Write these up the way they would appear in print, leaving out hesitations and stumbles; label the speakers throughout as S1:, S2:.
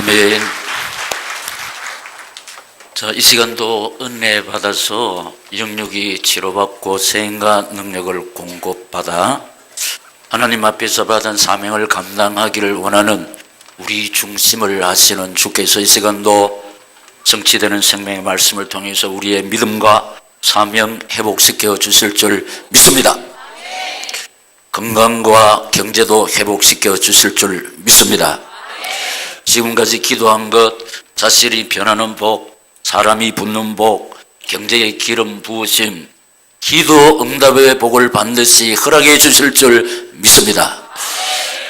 S1: 아멘. 자, 이 시간도 은혜 받아서 영육이 치료받고 생각 능력을 공급받아 하나님 앞에서 받은 사명을 감당하기를 원하는 우리 중심을 아시는 주께서 이 시간도 성취되는 생명의 말씀을 통해서 우리의 믿음과 사명 회복시켜 주실 줄 믿습니다. 건강과 경제도 회복시켜 주실 줄 믿습니다. 지금까지 기도한 것, 자신이 변하는 복, 사람이 붙는 복, 경제의 기름 부으심, 기도 응답의 복을 반드시 허락해 주실 줄 믿습니다.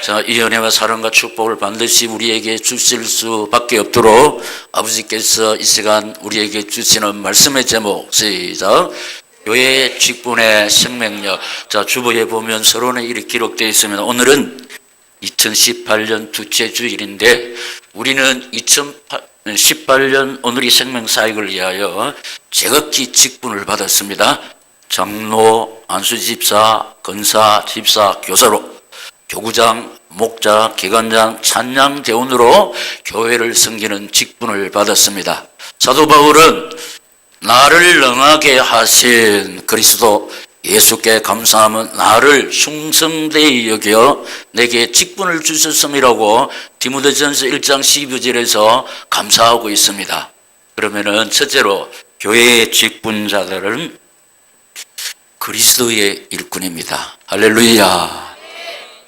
S1: 자, 이 은혜와 사랑과 축복을 반드시 우리에게 주실 수밖에 없도록 아버지께서 이 시간 우리에게 주시는 말씀의 제목, 시작. 교회 직분의 생명력. 자, 주보에 보면 서론에 이렇게 기록되어 있으면 오늘은 2018년 둘째 주일인데 우리는 2018년 오늘이 생명사역을 위하여 제각기 직분을 받았습니다. 장로, 안수집사, 권사, 집사, 교사로 교구장, 목자, 기관장, 찬양대원으로 교회를 섬기는 직분을 받았습니다. 사도 바울은 나를 능하게 하신 그리스도 예수께 감사함은 나를 숭성되이 여겨 내게 직분을 주셨음이라고 디모데전서 1장 12절에서 감사하고 있습니다. 그러면은 첫째로 교회의 직분자들은 그리스도의 일꾼입니다. 할렐루야.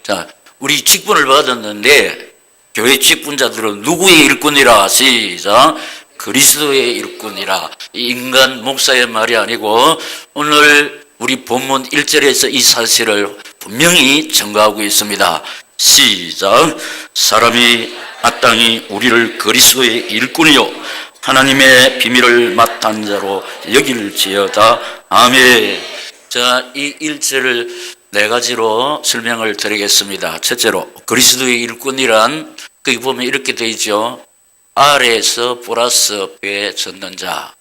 S1: 자, 우리 직분을 받았는데 교회 직분자들은 누구의 일꾼이라? 시작. 그리스도의 일꾼이라. 인간 목사의 말이 아니고 오늘 우리 본문 1절에서 이 사실을 분명히 증거하고 있습니다. 시작. 사람이 마땅히 우리를 그리스도의 일꾼이요 하나님의 비밀을 맡은 자로 여길지어다. 아멘. 자, 이 1절을 네 가지로 설명을 드리겠습니다. 첫째로 그리스도의 일꾼이란 거기 보면 이렇게 되어 있죠. 아래에서 플러스 배에 젖는 자.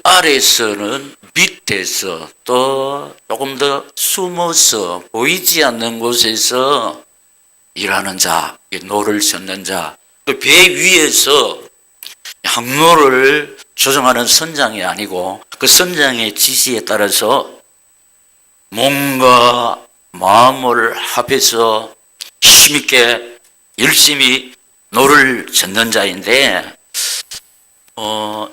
S1: 아래에서는 밑에서 또 조금 더 숨어서 보이지 않는 곳에서 일하는 자, 노를 젓는 자. 또 배 위에서 항로를 조정하는 선장이 아니고 그 선장의 지시에 따라서 몸과 마음을 합해서 힘있게 열심히 노를 젓는 자인데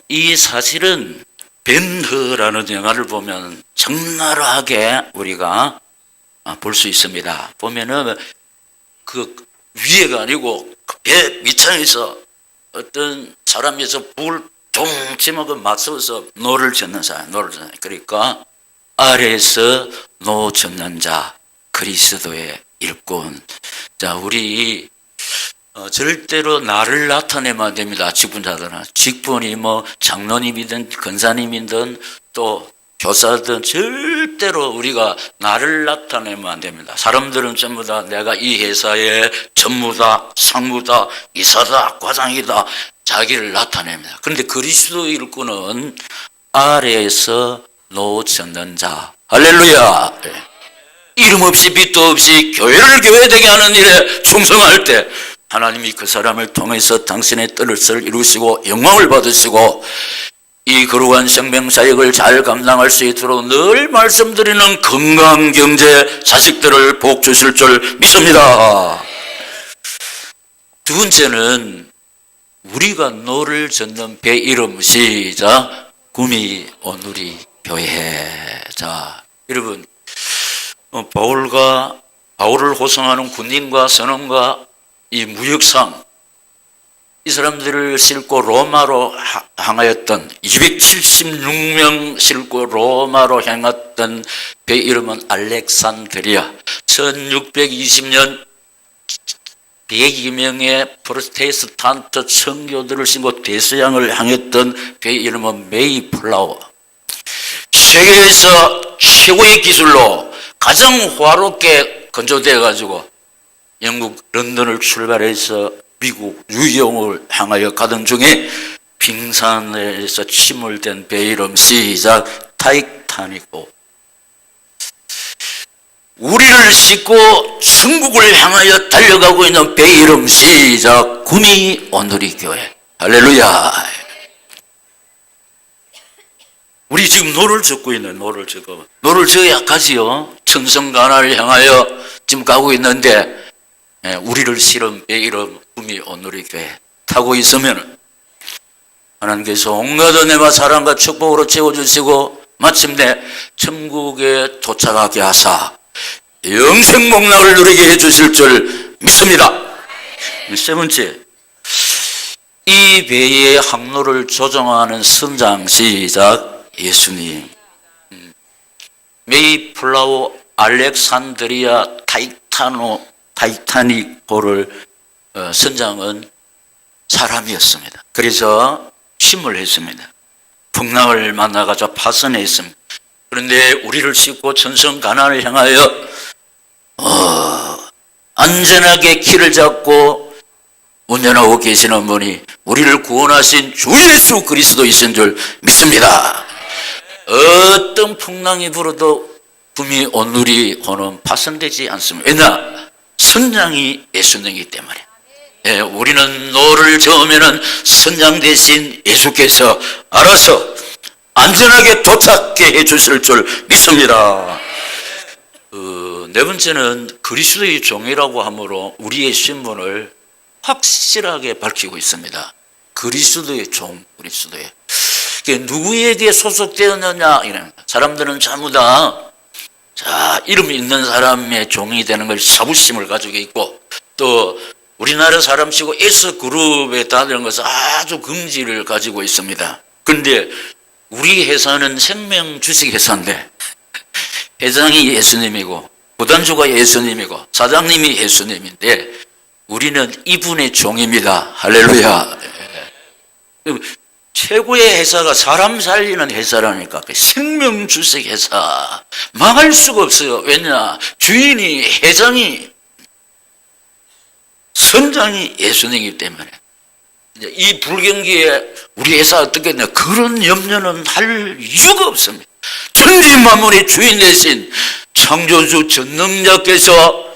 S1: 이 사실은 벤허라는 영화를 보면 적나라하게 우리가 볼 수 있습니다. 보면은 그 위에가 아니고 배 밑창에서 어떤 사람에서 불 동치먹어 맞서서 노를 젓는 사람, 노를 젓는. 그러니까 아래에서 노 젓는 자, 그리스도의 일꾼. 자, 우리 절대로 나를 나타내면 안 됩니다. 직분자들은. 직분이 뭐 장로님이든 권사님이든 또 교사든 절대로 우리가 나를 나타내면 안 됩니다. 사람들은 전부 다 내가 이 회사의 전무다, 상무다, 이사다, 과장이다 자기를 나타냅니다. 그런데 그리스도 일꾼은 아래에서 노 젓는 자. 할렐루야. 이름 없이 빛도 없이 교회를 교회되게 하는 일에 충성할 때 하나님이 그 사람을 통해서 당신의 뜻을 이루시고 영광을 받으시고 이 거룩한 생명사역을 잘 감당할 수 있도록 늘 말씀드리는 건강, 경제, 자식들을 복 주실 줄 믿습니다. 두 번째는 우리가 노를 젓는 배 이름 시작. 구미 오누리 교회. 자, 여러분 바울을 호송하는 군인과 선원과 이 무역상 이 사람들을 싣고 로마로 향하였던 276명 싣고 로마로 향했던 배 이름은 알렉산드리아. 1620년 102명의 프로테스탄트 선교들을 싣고 대서양을 향했던 배 이름은 메이플라워. 세계에서 최고의 기술로 가장 호화롭게 건조되어 가지고 영국 런던을 출발해서 미국 뉴욕을 향하여 가던 중에 빙산에서 침몰된 배 이름 시작. 타이타닉호. 우리를 싣고 천국을 향하여 달려가고 있는 배 이름 시작 구미 온누리 교회. 할렐루야. 우리 지금 노를 젓고 있는 노를 져야 가지요. 천성가나를 향하여 지금 가고 있는데 우리를 실은 배 이름 구미 온누리 교회 타고 있으면 하나님께서 온갖 은혜와 사랑과 축복으로 채워주시고 마침내 천국에 도착하게 하사 영생 복락을 누리게 해주실 줄 믿습니다. 세 번째, 이 배의 항로를 조정하는 선장 시작 예수님. 메이플라워 알렉산드리아 타이타닉호를 선장은 사람이었습니다. 그래서 침몰했습니다. 풍랑을 만나가지고 파선했습니다. 그런데 우리를 싣고 천성 가나안을 향하여 안전하게 길을 잡고 운전하고 계시는 분이 우리를 구원하신 주 예수 그리스도이신 줄 믿습니다. 어떤 풍랑이 불어도 구미 온누리 호는 파손되지 않습니다. 왜냐? 선장이 예수님이기 때문에. 우리는 노를 저으면 선장 대신 예수께서 알아서 안전하게 도착해 해주실 줄 믿습니다. 네 번째는 그리스도의 종이라고 하므로 우리의 신분을 확실하게 밝히고 있습니다. 그리스도의 종, 그리스도의. 누구에게 소속되었느냐? 사람들은 전부 다 이름이 있는 사람의 종이 되는 걸 자부심을 가지고 있고, 또 우리나라 사람치고 S그룹에 다니는 것은 아주 긍지를 가지고 있습니다. 그런데 우리 회사는 생명주식회사인데 회장이 예수님이고 구단주가 예수님이고 사장님이 예수님인데 우리는 이분의 종입니다. 할렐루야. 최고의 회사가 사람 살리는 회사라니까. 생명주식회사 망할 수가 없어요. 왜냐? 주인이 회장이 선장이 예수님이기 때문에. 이 불경기에 우리 회사 어떻게 했냐? 그런 염려는 할 이유가 없습니다. 천지 만물의 주인 되신 창조주 전능자께서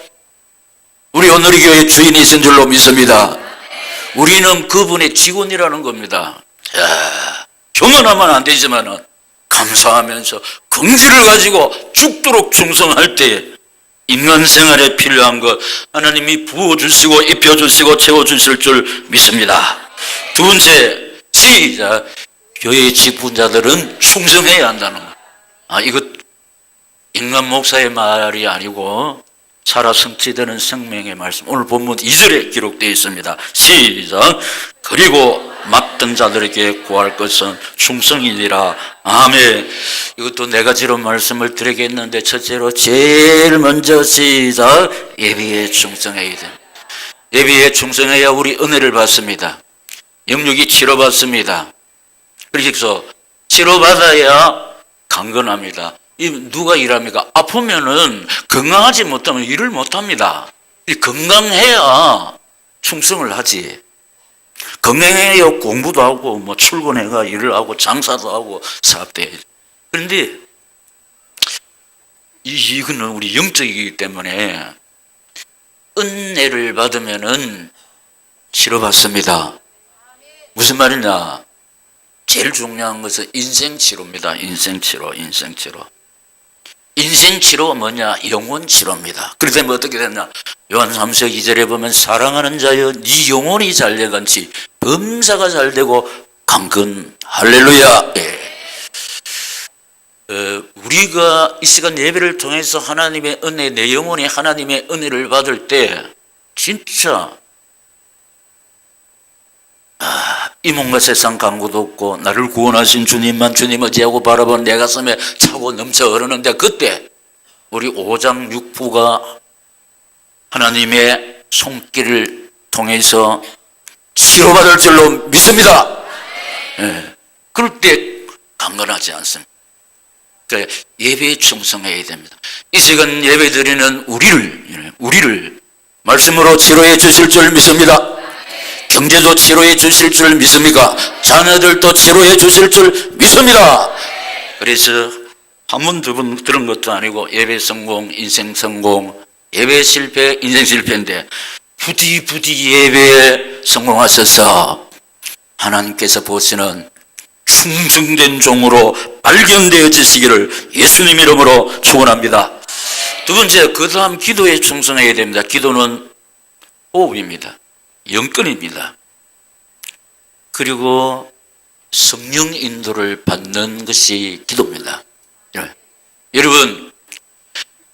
S1: 우리 온누리 교회 주인이신 줄로 믿습니다. 우리는 그분의 직원이라는 겁니다. 교만하면 안 되지만 감사하면서 긍지를 가지고 죽도록 충성할 때 인간 생활에 필요한 것 하나님이 부어주시고 입혀주시고 채워주실 줄 믿습니다. 두 번째, 시작. 교회의 직분자들은 충성해야 한다는 것. 이거 인간 목사의 말이 아니고 살아 성취되는 생명의 말씀. 오늘 본문 2절에 기록되어 있습니다. 시작. 그리고 맡은 자들에게 구할 것은 충성이니라. 아멘. 이것도 네 가지로 말씀을 드리겠는데, 첫째로 제일 먼저 시작. 예비에 충성해야 됩니다. 예비에 충성해야 우리 은혜를 받습니다. 영육이 치료받습니다. 그래서 치료받아야 강건합니다. 누가 일합니까? 아프면은 건강하지 못하면 일을 못합니다. 건강해야 충성을 하지. 건강해야 공부도 하고 뭐 출근해가 일을 하고 장사도 하고 사업도 해야지. 그런데 이거는 우리 영적이기 때문에 은혜를 받으면은 치료받습니다. 무슨 말이냐? 제일 중요한 것은 인생치료입니다. 인생치료. 인생치료가 뭐냐? 영혼치료입니다. 그렇기 때문에 어떻게 됐냐? 요한 3서 2절에 보면 사랑하는 자여 네 영혼이 잘 되건지 범사가 잘 되고 강건. 할렐루야. 우리가 이 시간 예배를 통해서 하나님의 은혜, 내 영혼이 하나님의 은혜를 받을 때 진짜 이 몸과 세상 강구도 없고 나를 구원하신 주님만 주님 의지하고 바라본 내 가슴에 차고 넘쳐 흐르는데, 그때 우리 오장육부가 하나님의 손길을 통해서 치료받을 줄로 믿습니다. 그럴 때 강건하지 않습니다. 그러니까 예배에 충성해야 됩니다. 이 시간 예배 드리는 우리를 말씀으로 치료해 주실 줄 믿습니다. 경제도 치료해 주실 줄 믿습니까? 자녀들도 치료해 주실 줄 믿습니다. 그래서 한 번, 두 번 들은 것도 아니고 예배 성공, 인생 성공, 예배 실패, 인생 실패인데 부디 예배에 성공하셔서 하나님께서 보시는 충성된 종으로 발견되어지시기를 예수님 이름으로 축원합니다. 두 번째, 그 다음 기도에 충성해야 됩니다. 기도는 호흡입니다. 영권입니다. 그리고 성령 인도를 받는 것이 기도입니다. 여러분,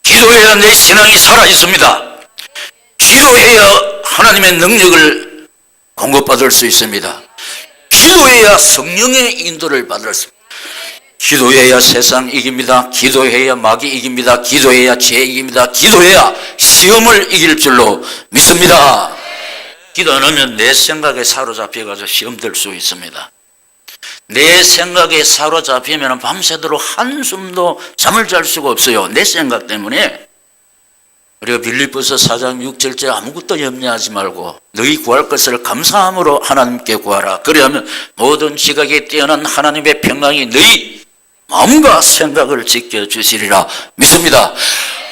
S1: 기도해야 내 신앙이 살아있습니다. 기도해야 하나님의 능력을 공급받을 수 있습니다. 기도해야 성령의 인도를 받을 수 있습니다. 기도해야 세상 이깁니다. 기도해야 마귀 이깁니다. 기도해야 죄 이깁니다. 기도해야 시험을 이길 줄로 믿습니다. 기도 안 하면 내 생각에 사로잡혀가지고 시험 들 수 있습니다. 내 생각에 사로잡히면 밤새도록 한숨도 잠을 잘 수가 없어요. 내 생각 때문에. 우리가 빌립보서 4장 6절째 아무것도 염려하지 말고 너희 구할 것을 감사함으로 하나님께 구하라. 그리하면 모든 지각에 뛰어난 하나님의 평강이 너희 마음과 생각을 지켜주시리라 믿습니다.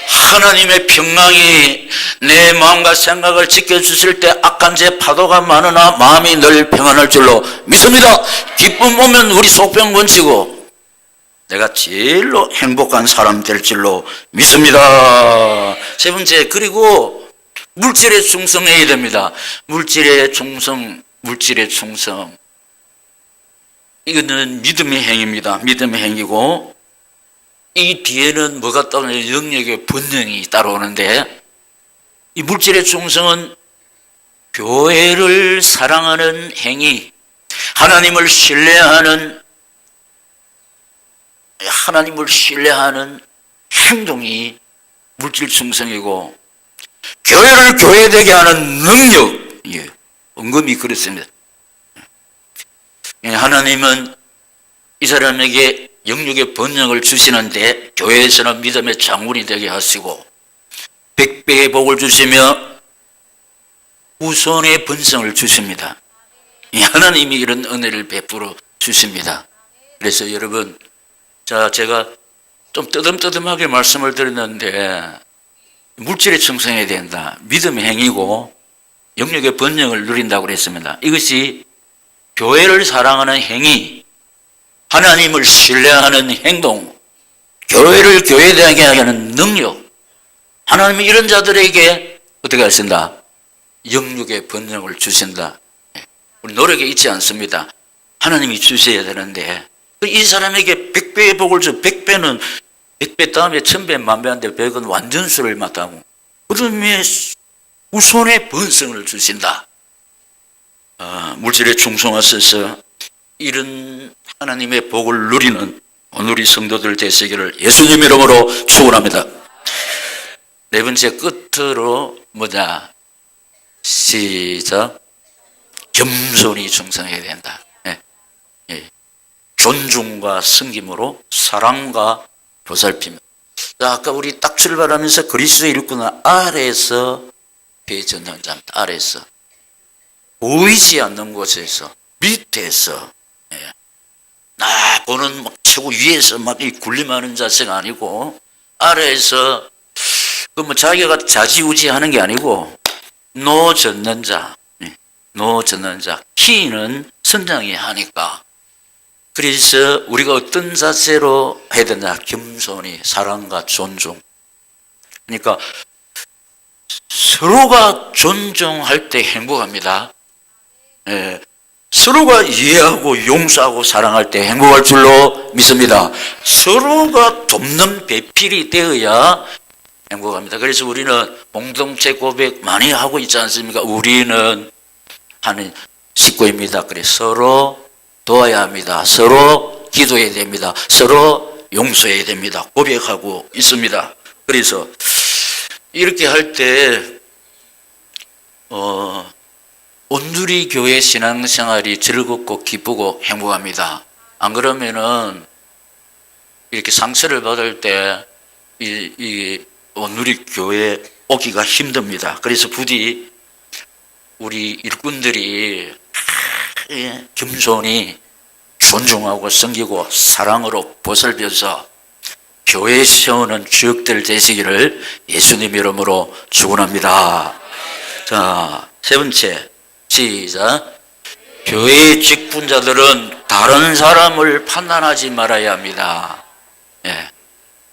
S1: 하나님의 평강이 내 마음과 생각을 지켜주실 때 악한 죄 파도가 많으나 마음이 늘 평안할 줄로 믿습니다. 기쁨 오면 우리 소병 건치고 내가 제일로 행복한 사람 될 줄로 믿습니다. 세 번째, 그리고 물질에 충성해야 됩니다. 물질에 충성. 이거는 믿음의 행위입니다. 믿음의 행위고 이 뒤에는 뭐가 따르는 영역의 본능이 따라오는데 이 물질의 충성은 교회를 사랑하는 행위, 하나님을 신뢰하는 행동이 물질 충성이고 교회를 교회되게 하는 능력, 은근히 그렇습니다. 하나님은 이 사람에게 영육의 번영을 주시는데 교회에서는 믿음의 장군이 되게 하시고 100배의 복을 주시며 후손의 번성을 주십니다. 하나님이 이런 은혜를 베풀어 주십니다. 그래서 여러분, 제가 좀 뜨듬뜨듬하게 말씀을 드렸는데 물질에 충성해야 된다. 믿음의 행위고 영육의 번영을 누린다고 그랬습니다. 이것이 교회를 사랑하는 행위, 하나님을 신뢰하는 행동, 교회를 교회되게 하는 능력, 하나님이 이런 자들에게 어떻게 하신다? 영육의 번영을 주신다. 우리 노력에 있지 않습니다. 하나님이 주셔야 되는데 이 사람에게 100배의 복을 줘. 100배는 100배 다음에 1000배, 만배한데 100은 완전수를 맞다고. 그러면 우선의 번성을 주신다. 물질에 충성하셔서 이런 하나님의 복을 누리는 오늘 우리 성도들 되시기를 예수님 이름으로 축원합니다. 네 번째, 끝으로 뭐냐? 시작. 겸손히 충성해야 된다. 존중과 섬김으로 사랑과 보살핌. 아까 우리 딱 출발하면서 그리스도의 일꾼은 아래에서 배전한 자입니다. 아래에서. 보이지 않는 곳에서, 밑에서, 나보는 막 최고 위에서 막 군림하는 자세가 아니고, 아래에서, 자기가 자지우지 하는 게 아니고, 노젓는 자, 키는 선장이 하니까. 그래서 우리가 어떤 자세로 해야 되나? 겸손히, 사랑과 존중. 그러니까, 서로가 존중할 때 행복합니다. 서로가 이해하고 용서하고 사랑할 때 행복할 줄로 믿습니다. 서로가 돕는 배필이 되어야 행복합니다. 그래서 우리는 공동체 고백 많이 하고 있지 않습니까? 우리는 하는 식구입니다. 그래서 서로 도와야 합니다. 서로 기도해야 됩니다. 서로 용서해야 됩니다. 고백하고 있습니다. 그래서 이렇게 할 때 온누리 교회 신앙생활이 즐겁고 기쁘고 행복합니다. 안 그러면은 이렇게 상처를 받을 때 이 온누리 교회 오기가 힘듭니다. 그래서 부디 우리 일꾼들이 겸손히 존중하고 섬기고 사랑으로 보살펴서 교회 세우는 주역들 되시기를 예수님 이름으로 축원합니다. 자, 세 번째, 시작. 교회의 직분자들은 다른 사람을 판단하지 말아야 합니다. 예,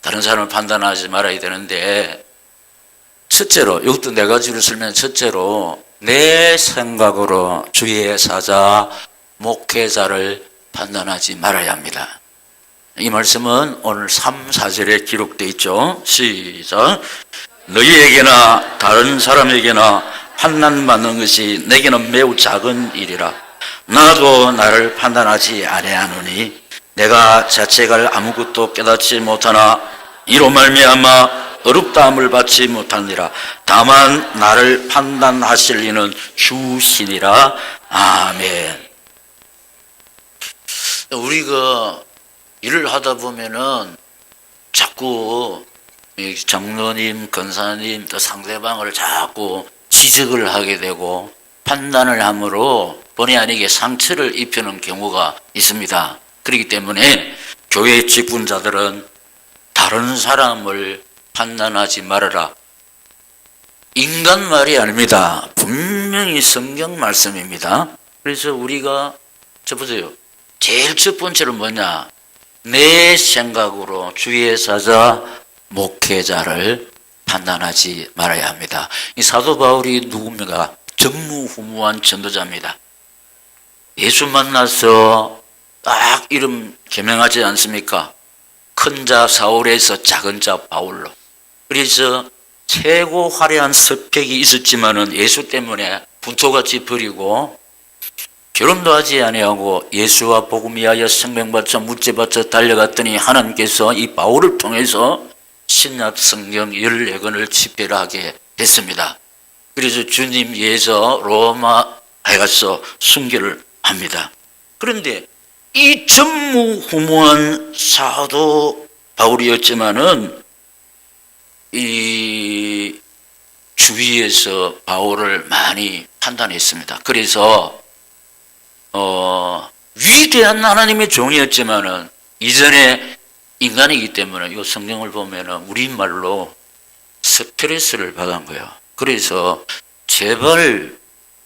S1: 다른 사람을 판단하지 말아야 되는데, 첫째로, 이것도 네 가지로 설명, 첫째로, 내 생각으로 주의 사자, 목회자를 판단하지 말아야 합니다. 이 말씀은 오늘 3, 4절에 기록되어 있죠. 시작. 너희에게나 다른 사람에게나 판단받는 것이 내게는 매우 작은 일이라. 나도 나를 판단하지 아니하노니 내가 자책할 아무것도 깨닫지 못하나 이로 말미암아 어렵다함을 받지 못하니라. 다만 나를 판단하실 이는 주시니라. 아멘. 우리가 일을 하다 보면은 자꾸 장로님, 권사님, 또 상대방을 자꾸 지적을 하게 되고 판단을 함으로 본의 아니게 상처를 입히는 경우가 있습니다. 그렇기 때문에 교회 직분자들은 다른 사람을 판단하지 말아라. 인간 말이 아닙니다. 분명히 성경 말씀입니다. 그래서 우리가 저 보세요. 제일 첫 번째로 뭐냐? 내 생각으로 주의 사자, 목회자를 판단하지 말아야 합니다. 이 사도 바울이 누굽니까? 전무후무한 전도자입니다. 예수 만나서 딱 이름 개명하지 않습니까? 큰 자 사울에서 작은 자 바울로. 그래서 최고 화려한 스펙이 있었지만은 예수 때문에 분토같이 버리고 결혼도 하지 아니하고 예수와 복음 위하여 생명 바쳐 무죄 바쳐 달려갔더니 하나님께서 이 바울을 통해서 신약 성경 14권을 집필하게 됐습니다. 그래서 주님 위해서 로마에 가서 순교를 합니다. 그런데 이 전무후무한 사도 바울이었지만은 이 주위에서 바울을 많이 판단했습니다. 그래서 위대한 하나님의 종이었지만은 이전에 인간이기 때문에 이 성경을 보면은 우리말로 스트레스를 받은 거예요. 그래서 제발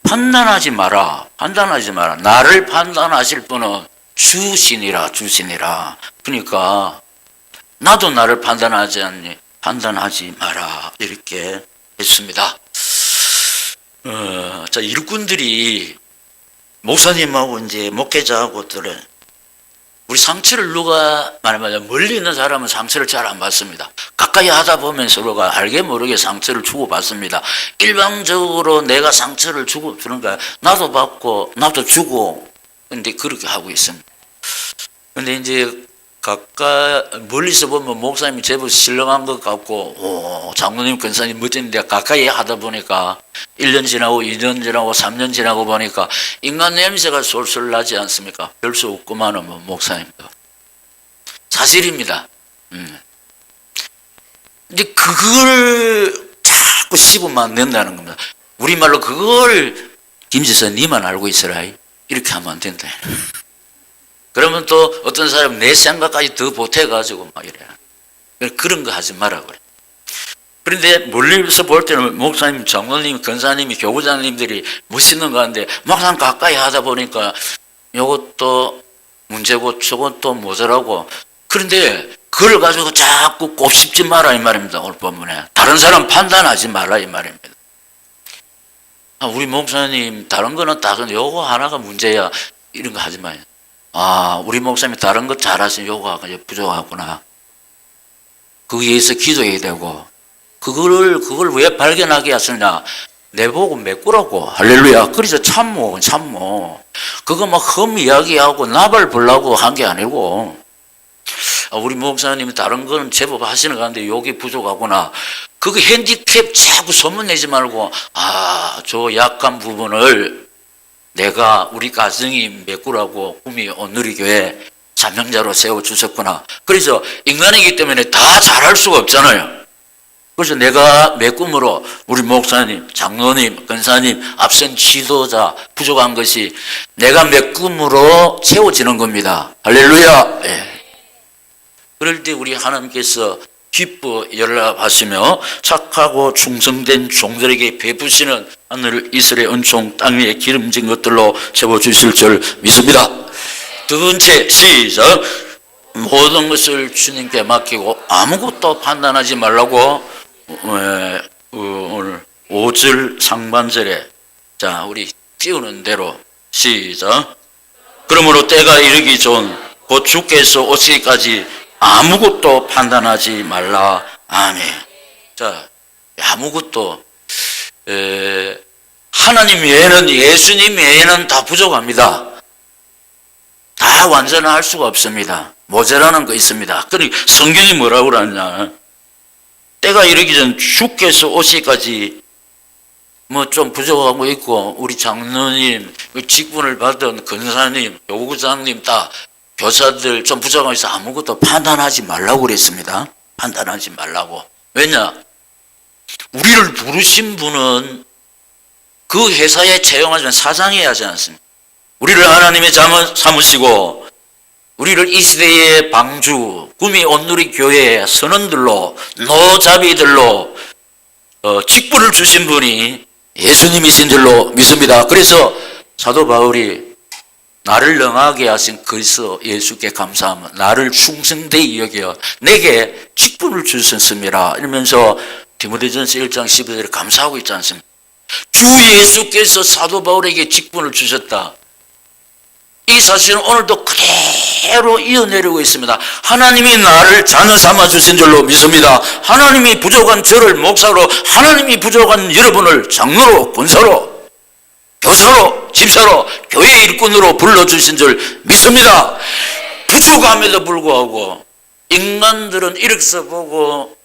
S1: 판단하지 마라. 판단하지 마라. 나를 판단하실 분은 주시니라. 그러니까 나도 나를 판단하지 않니? 판단하지 마라. 이렇게 했습니다. 자, 일꾼들이 목사님하고 이제 목회자하고들은 우리 상처를 누가 말하면 멀리 있는 사람은 상처를 잘 안 받습니다. 가까이 하다 보면 서로가 알게 모르게 상처를 주고받습니다. 일방적으로 내가 상처를 주고 그러니까 나도 받고 나도 주고 근데 그렇게 하고 있습니다. 근데 이제 가까이 멀리서 보면 목사님이 제법 신령한 것 같고 장로님 권사님 멋진데 가까이 하다 보니까 1년 지나고 2년 지나고 3년 지나고 보니까 인간 냄새가 솔솔 나지 않습니까? 별 수 없구만은 뭐 목사님도 사실입니다. 이제 그걸 자꾸 씹으면 안 된다는 겁니다. 우리말로 그걸 김지서 니만 알고 있어라 이렇게 하면 안 된다. 그러면 또 어떤 사람은 내 생각까지 더 보태가지고 막 이래. 그런 거 하지 마라 그래. 그런데 멀리서 볼 때는 목사님, 장로님, 권사님이, 교구장님들이 멋있는 거 하는데 막상 가까이 하다 보니까 이것도 문제고 저것도 모자라고. 그런데 그걸 가지고 자꾸 곱씹지 마라 이 말입니다. 오늘 본문에. 다른 사람 판단하지 마라 이 말입니다. 우리 목사님 다른 거는 다 요거 하나가 문제야 이런 거 하지 마요. 우리 목사님이 다른 것 잘하시면 요거가 부족하구나. 거기에 의해서 기도해야 되고, 그걸 왜 발견하게 하시냐. 내보고 메꾸라고. 할렐루야. 그래서 참모. 그거 막 흠 이야기하고 나발 보려고 한 게 아니고, 우리 목사님이 다른 거는 제법 하시는 가운데 여기 부족하구나. 그거 핸디캡 자꾸 소문내지 말고, 저 약한 부분을 내가 우리 가정이 메꾸라고 꿈이 오누리교회 사명자로 세워주셨구나. 그래서 인간이기 때문에 다 잘할 수가 없잖아요. 그래서 내가 메꿈으로 우리 목사님, 장로님, 권사님, 앞선 지도자 부족한 것이 내가 메꿈으로 채워지는 겁니다. 할렐루야. 예. 그럴 때 우리 하나님께서 기뻐 연락하시며 착하고 충성된 종들에게 베푸시는 하늘 이스라엘 은총 땅 위에 기름진 것들로 채워주실 줄 믿습니다. 두 번째, 시작. 모든 것을 주님께 맡기고 아무것도 판단하지 말라고 오늘 5절 상반절에 자 우리 띄우는 대로 시작. 그러므로 때가 이르기 전 곧 주께서 오시기까지 아무것도 판단하지 말라. 아멘. 자, 아무것도 하나님 외에는 예수님 외에는 다 부족합니다. 다 완전할 수가 없습니다. 모자라는 거 있습니다. 그러니 성경이 뭐라고 그러냐? 때가 이르기 전 주께서 오시기까지 뭐 좀 부족하고 있고 우리 장로님, 직분을 받은 권사님, 교구장님 다 교사들 좀 부족하고 있어 아무것도 판단하지 말라고 그랬습니다. 판단하지 말라고. 왜냐? 우리를 부르신 분은 그 회사에 채용하지만 사장해야 하지 않습니까? 우리를 하나님의 자문 삼으시고 우리를 이 시대의 방주, 구미 온누리 교회의 선원들로 노자비들로 직분을 주신 분이 예수님이신 줄로 믿습니다. 그래서 사도 바울이 나를 능하게 하신 그리스도 예수께 감사하며 나를 충성되이 여겨 내게 직분을 주셨습니다. 이러면서 디모데전서 1장 12절에 감사하고 있지 않습니까? 주 예수께서 사도 바울에게 직분을 주셨다. 이 사실은 오늘도 그대로 이어내리고 있습니다. 하나님이 나를 자녀 삼아 주신 줄로 믿습니다. 하나님이 부족한 저를 목사로, 하나님이 부족한 여러분을 장로로, 권사로, 교사로, 집사로, 교회 일꾼으로 불러주신 줄 믿습니다. 부족함에도 불구하고 인간들은 이력서 보고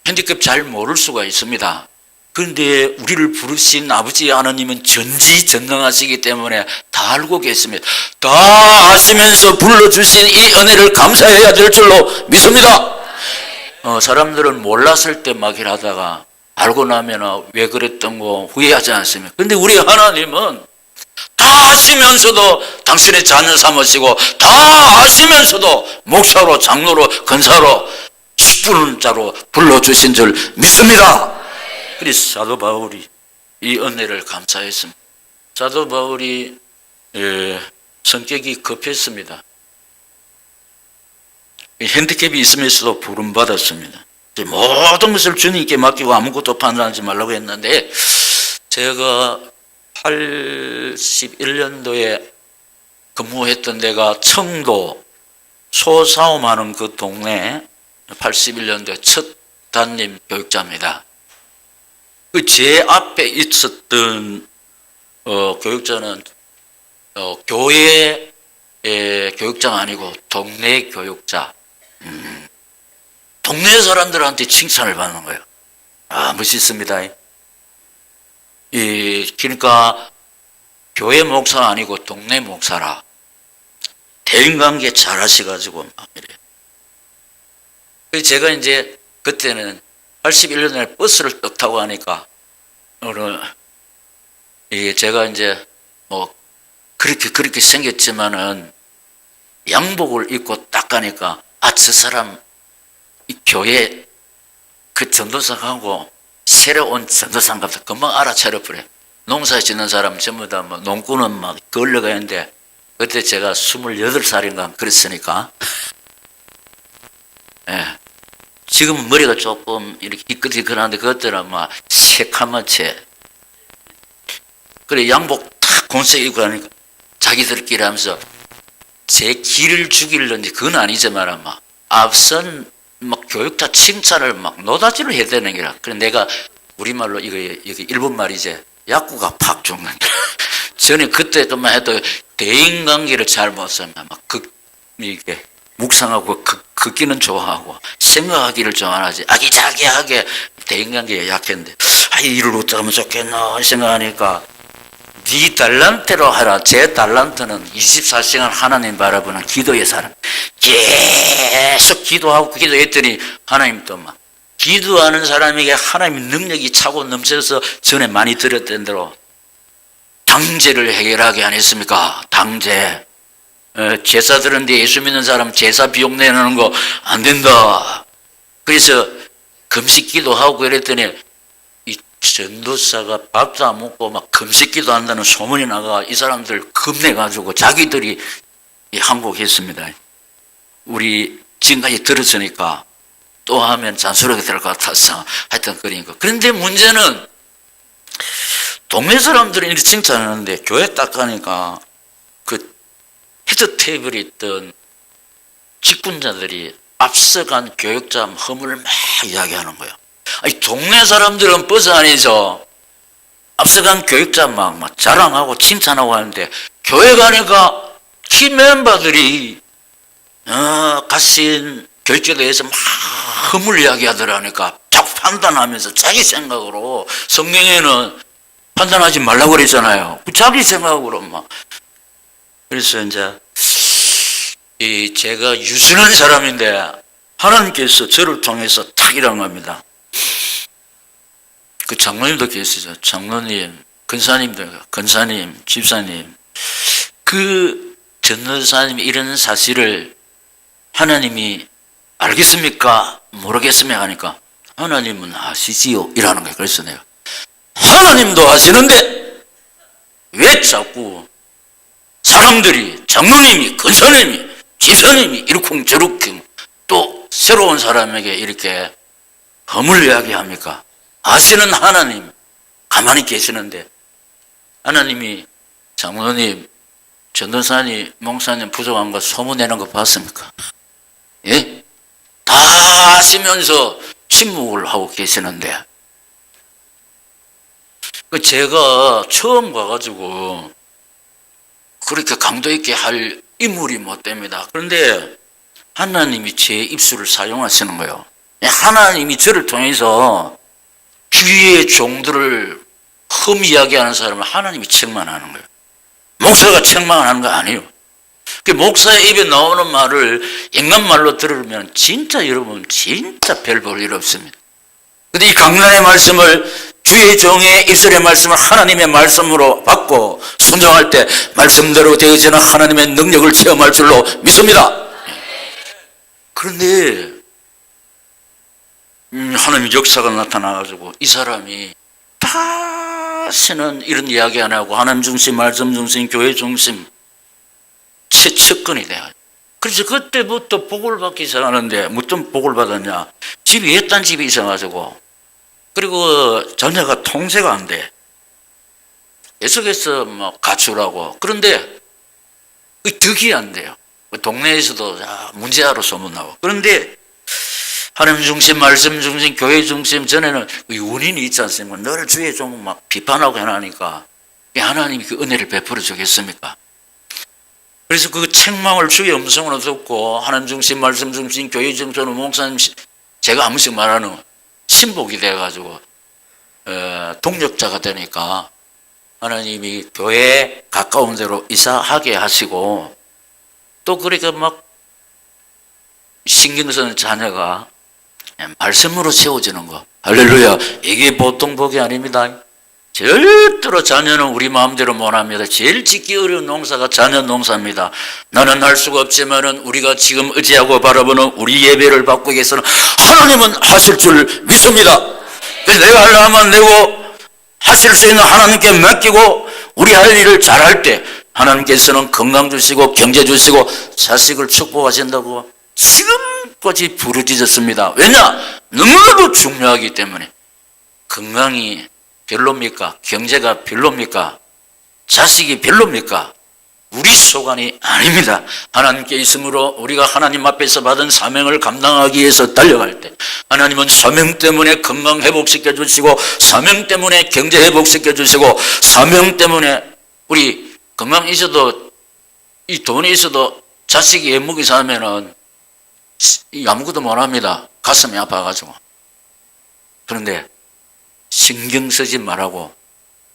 S1: 핸디캡 잘 모를 수가 있습니다. 그런데 우리를 부르신 아버지 하나님은 전지전능하시기 때문에 다 알고 계십니다. 다 아시면서 불러주신 이 은혜를 감사해야 될 줄로 믿습니다. 사람들은 몰랐을 때 막 일하다가 알고 나면 왜 그랬던 거 후회하지 않습니까? 그런데 우리 하나님은 다 아시면서도 당신의 자녀 삼으시고 다 아시면서도 목사로, 장로로, 권사로, 직분자로 불러주신 줄 믿습니다. 그래서 사도 바울이 이 은혜를 감사했습니다. 사도 바울이 성격이 급했습니다. 핸디캡이 있으면서도 부름받았습니다. 모든 것을 주님께 맡기고 아무것도 판단하지 말라고 했는데 제가 81년도에 근무했던 데가 청도 소사움하는 그 동네 81년도에 첫 담임 교육자입니다. 그 제 앞에 있었던 교육자는 교회 교육자가 아니고 동네 교육자. 동네 사람들한테 칭찬을 받는 거예요. 아, 멋있습니다. 그러니까 교회 목사가 아니고 동네 목사라. 대인관계 잘 하셔가지고 막 이래요. 그래서 제가 이제 그때는 81년에 버스를 떡 타고 가니까 제가 이제 뭐 그렇게 생겼지만은 양복을 입고 딱 가니까 저 사람 이 교회 그 전도사하고 새로 온 전도사인가 금방 알아차려버려요. 농사 짓는 사람 전부 다 뭐 농구는 막 걸려가 있는데 그때 제가 28살인가 그랬으니까 예. 지금은 머리가 조금 이렇게 희끗희끗한데 그때는 막 새카맣게 그래 양복 탁 곤색 입고 하니까 자기들끼리 하면서 제 기를 죽이려는지 그건 아니지만 막 앞선 막 교육자 칭찬을 막 노다지로 해야 되는 게라. 그래 내가 우리말로 이거 일본 말이지 약구가 팍 죽는 게. 저는 그때만 해도 대인관계를 잘 못 쓰면 막 이게 묵상하고 걷기는 좋아하고 생각하기를 좋아하지 아기자기하게 대인관계에 약했는데 일을 어떡하면 좋겠나 생각하니까 네 달란트로 하라. 제 달란트는 24시간 하나님 바라보는 기도의 사람. 계속 기도하고 기도했더니 하나님 또 막 기도하는 사람에게 하나님의 능력이 차고 넘쳐서 전에 많이 들었던 대로 당제를 해결하게 안 했습니까? 당제. 제사 드는데 예수 믿는 사람 제사 비용 내는 거 안 된다. 그래서 금식기도 하고 이랬더니 이 전도사가 밥도 안 먹고 막 금식기도 한다는 소문이 나가 이 사람들 겁내가지고 자기들이 항복했습니다. 우리 지금까지 들었으니까 또 하면 잔소리가 될 것 같아서 하여튼 그러니까. 그런데 문제는 동네 사람들이 이렇게 칭찬하는데 교회 딱 가니까 그 헤드 테이블에 있던 직분자들이 앞서간 교육자 허물을 막 이야기하는 거예요. 아니, 동네 사람들은 버스 안에서 앞서간 교육자 막 자랑하고 칭찬하고 하는데 교회 가니까 키 멤버들이 가신 결제에 대해서 막 허물 이야기하더라니까 딱 판단하면서 자기 생각으로 성경에는 판단하지 말라고 그랬잖아요. 자기 생각으로 막. 그래서 이제 제가 유순한 사람인데 하나님께서 저를 통해서 탁 일한 겁니다. 그 장로님도 계시죠. 장로님, 근사님, 집사님. 그 전도사님이 이런 사실을 하나님이 알겠습니까? 모르겠습니까? 하니까 하나님은 아시지요? 이라는 거예요. 그래서 내가 하나님도 아시는데 왜 자꾸 사람들이 장로님이, 근사님이, 집사님이 이렇게 저렇게 또 새로운 사람에게 이렇게 허물 이야기합니까? 아시는 하나님 가만히 계시는데 하나님이 장로님, 전도사님, 목사님 부족한 거 소문내는 거 봤습니까? 예? 다 아시면서 침묵을 하고 계시는데 제가 처음 가가지고 그렇게 강도 있게 할 인물이 못 됩니다. 그런데 하나님이 제 입술을 사용하시는 거예요. 하나님이 저를 통해서 주위의 종들을 흠 이야기하는 사람을 하나님이 책망하는 거예요. 목사가 책망하는 거 아니에요. 그 목사의 입에 나오는 말을 인간 말로 들으면 진짜 여러분 진짜 별 볼 일 없습니다. 근데 이 강단의 말씀을 주의 종의 입술의 말씀을 하나님의 말씀으로 받고 순종할 때 말씀대로 되어지는 하나님의 능력을 체험할 줄로 믿습니다. 그런데 하나님의 역사가 나타나가지고 이 사람이 다시는 이런 이야기 안 하고 하나님 중심, 말씀 중심, 교회 중심 최측근이 돼요. 그래서 그때부터 복을 받기 시작하는데 무슨 복을 받았냐? 집이 옛단 집이 있어가지고 그리고 자녀가 통제가 안 돼. 계속해서 뭐 가출하고 그런데 득이 안 돼요. 동네에서도 문제아로 소문나고 그런데 하나님 중심, 말씀 중심, 교회 중심 전에는 원인이 있지 않습니까? 너를 주위에 좀 막 비판하고 해나니까 하나님이 그 은혜를 베풀어 주겠습니까? 그래서 그 책망을 주의 음성으로 듣고 하나님 중심, 말씀 중심, 교회 중심으로 목사님 제가 한 번씩 말하는 신복이 돼가지고 동력자가 되니까 하나님이 교회에 가까운 데로 이사하게 하시고 또 그러니까 막 신경 쓰는 자녀가 말씀으로 세워지는 거. 할렐루야. 이게 보통 복이 아닙니다. 절대로 자녀는 우리 마음대로 못합니다. 제일 짓기 어려운 농사가 자녀 농사입니다. 나는 할 수가 없지만은 우리가 지금 의지하고 바라보는 우리 예배를 받고 계시는 하나님은 하실 줄 믿습니다. 그래서 내가 하려면 내고 하실 수 있는 하나님께 맡기고 우리 할 일을 잘할 때 하나님께서는 건강 주시고 경제 주시고 자식을 축복하신다고 지금까지 부르짖었습니다. 왜냐? 너무나도 중요하기 때문에. 건강이 별로입니까? 경제가 별로입니까? 자식이 별로입니까? 우리 소관이 아닙니다. 하나님께 있으므로 우리가 하나님 앞에서 받은 사명을 감당하기 위해서 달려갈 때 하나님은 사명 때문에 건강 회복시켜 주시고 사명 때문에 경제 회복시켜 주시고 사명 때문에 우리 건강 있어도 이 돈이 있어도 자식이 예목이 사면은 아무것도 못합니다. 가슴이 아파가지고. 그런데 신경 쓰지 말라고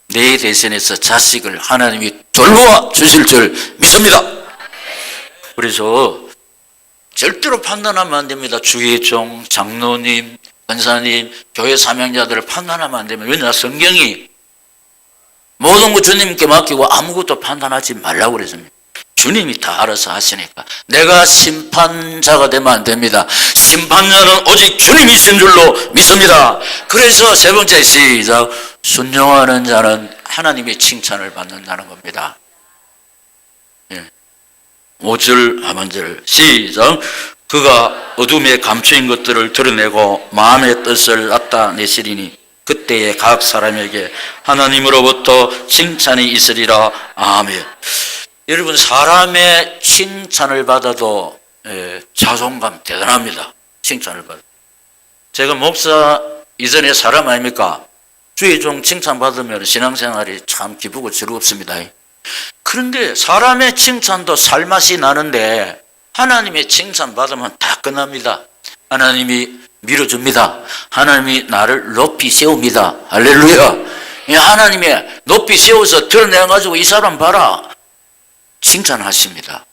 S1: 내 대신해서 자식을 하나님이 돌보아 주실 줄 믿습니다. 그래서 절대로 판단하면 안 됩니다. 주의 종, 장로님, 권사님, 교회 사명자들을 판단하면 안 됩니다. 왜냐? 성경이 모든 것 주님께 맡기고 아무것도 판단하지 말라고 그랬습니다. 주님이 다 알아서 하시니까 내가 심판자가 되면 안 됩니다. 심판자는 오직 주님이신 줄로 믿습니다. 그래서 세 번째 시작. 순종하는 자는 하나님의 칭찬을 받는다는 겁니다. 5절 하반절 시작. 그가 어둠에 감추인 것들을 드러내고 마음의 뜻을 나타내시리니 그때에 각 사람에게 하나님으로부터 칭찬이 있으리라. 아멘. 여러분, 사람의 칭찬을 받아도 자존감 대단합니다. 칭찬을 받아. 제가 목사 이전에 사람 아닙니까? 주의 종 칭찬받으면 신앙생활이 참 기쁘고 즐겁습니다. 그런데 사람의 칭찬도 살맛이 나는데 하나님의 칭찬받으면 다 끝납니다. 하나님이 밀어줍니다. 하나님이 나를 높이 세웁니다. 할렐루야. 하나님이 높이 세워서 드러내가지고 이 사람 봐라 칭찬하십니다.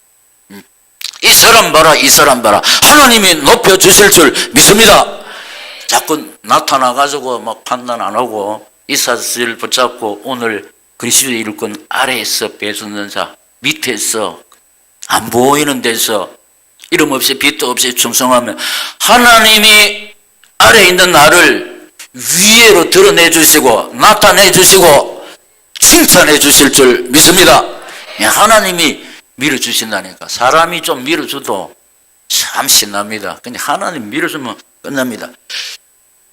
S1: 이 사람 봐라, 이 사람 봐라. 하나님이 높여주실 줄 믿습니다. 자꾸 나타나가지고 막 판단 안 하고 이 사실 붙잡고 오늘 그리스도의 일꾼 아래에서 배수는 자, 밑에서 안 보이는 데서 이름 없이 빛도 없이 충성하면 하나님이 아래에 있는 나를 위에로 드러내 주시고 나타내 주시고 칭찬해 주실 줄 믿습니다. 하나님이 밀어주신다니까. 사람이 좀 밀어줘도 참 신납니다. 근데 하나님 밀어주면 끝납니다.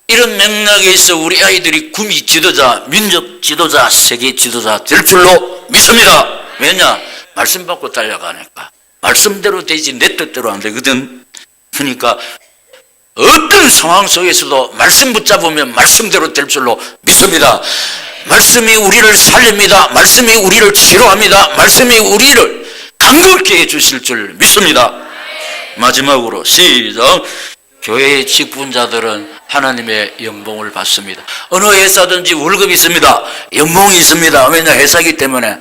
S1: 이런 맥락에 있어 우리 아이들이 구미 지도자, 민족 지도자, 세계 지도자 될 줄로 믿습니다. 왜냐? 말씀 받고 달려가니까. 말씀대로 되지 내 뜻대로 안 되거든. 그러니까 어떤 상황 속에서도 말씀 붙잡으면 말씀대로 될 줄로 믿습니다. 말씀이 우리를 살립니다. 말씀이 우리를 치료합니다. 말씀이 우리를 감격케 해주실 줄 믿습니다. 마지막으로 시작. 교회의 직분자들은 하나님의 연봉을 받습니다. 어느 회사든지 월급이 있습니다. 연봉이 있습니다. 왜냐? 회사이기 때문에.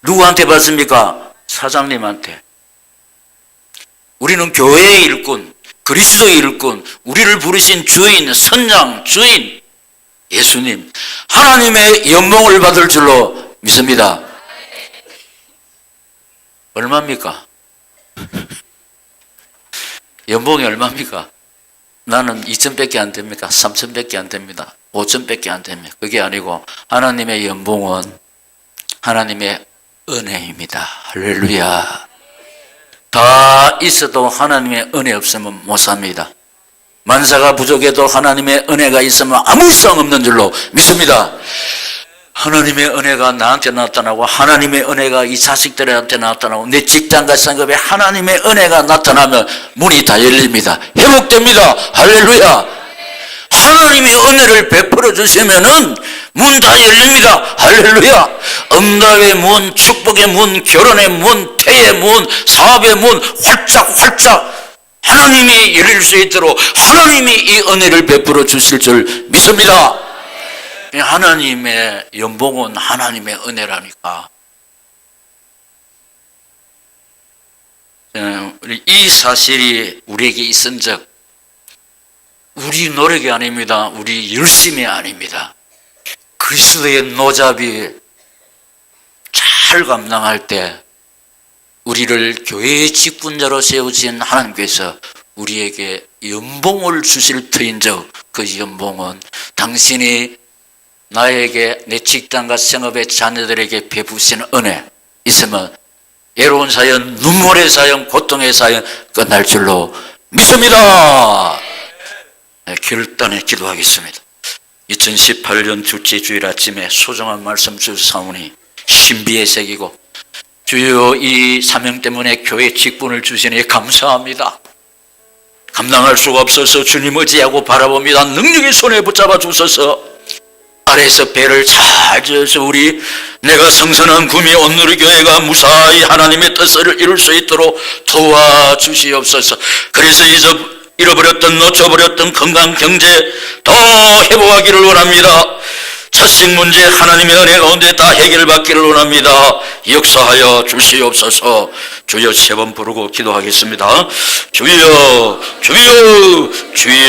S1: 누구한테 받습니까? 사장님한테. 우리는 교회의 일꾼, 그리스도의 일꾼, 우리를 부르신 주인, 선장, 주인, 예수님, 하나님의 연봉을 받을 줄로 믿습니다. 얼마입니까? 연봉이 얼마입니까? 나는 2,000밖에 안 됩니까? 3,000밖에 안 됩니다. 5,000밖에 안 됩니다. 그게 아니고 하나님의 연봉은 하나님의 은혜입니다. 할렐루야. 다 있어도 하나님의 은혜 없으면 못 삽니다. 만사가 부족해도 하나님의 은혜가 있으면 아무 이상 없는 줄로 믿습니다. 하나님의 은혜가 나한테 나타나고 하나님의 은혜가 이 자식들한테 나타나고 내 직장과 상급에 하나님의 은혜가 나타나면 문이 다 열립니다. 회복됩니다. 할렐루야. 하나님의 은혜를 베풀어 주시면은 문 다 열립니다. 할렐루야. 응답의 문, 축복의 문, 결혼의 문, 태의 문, 사업의 문 활짝 하나님이 열릴 수 있도록 하나님이 이 은혜를 베풀어 주실 줄 믿습니다. 하나님의 연봉은 하나님의 은혜라니까. 이 사실이 우리에게 있은 적 우리 노력이 아닙니다. 우리 열심이 아닙니다. 그리스도의 노잡이 잘 감당할 때 우리를 교회의 직분자로 세우신 하나님께서 우리에게 연봉을 주실 터인즉 그 연봉은 당신이 나에게 내 직장과 생업의 자녀들에게 베푸신 은혜 있으면 외로운 사연, 눈물의 사연, 고통의 사연 끝날 줄로 믿습니다. 결단에 기도하겠습니다. 2018년 둘째 주일 아침에 소중한 말씀 주사오니 신비에 새기고 주여 이 사명 때문에 교회 직분을 주시니 감사합니다. 감당할 수가 없어서 주님 의지하고 바라봅니다. 능력의 손에 붙잡아 주셔서 아래에서 배를 잘 지어서 내가 성선한 구미 온누리 교회가 무사히 하나님의 뜻을 이룰 수 있도록 도와주시옵소서. 그래서 잃어버렸던 놓쳐버렸던 건강 경제 더 회복하기를 원합니다. 자식 문제 하나님의 은혜 가운데 다 해결받기를 원합니다. 역사하여 주시옵소서. 주여 3번 부르고 기도하겠습니다. 주여 주여 주여.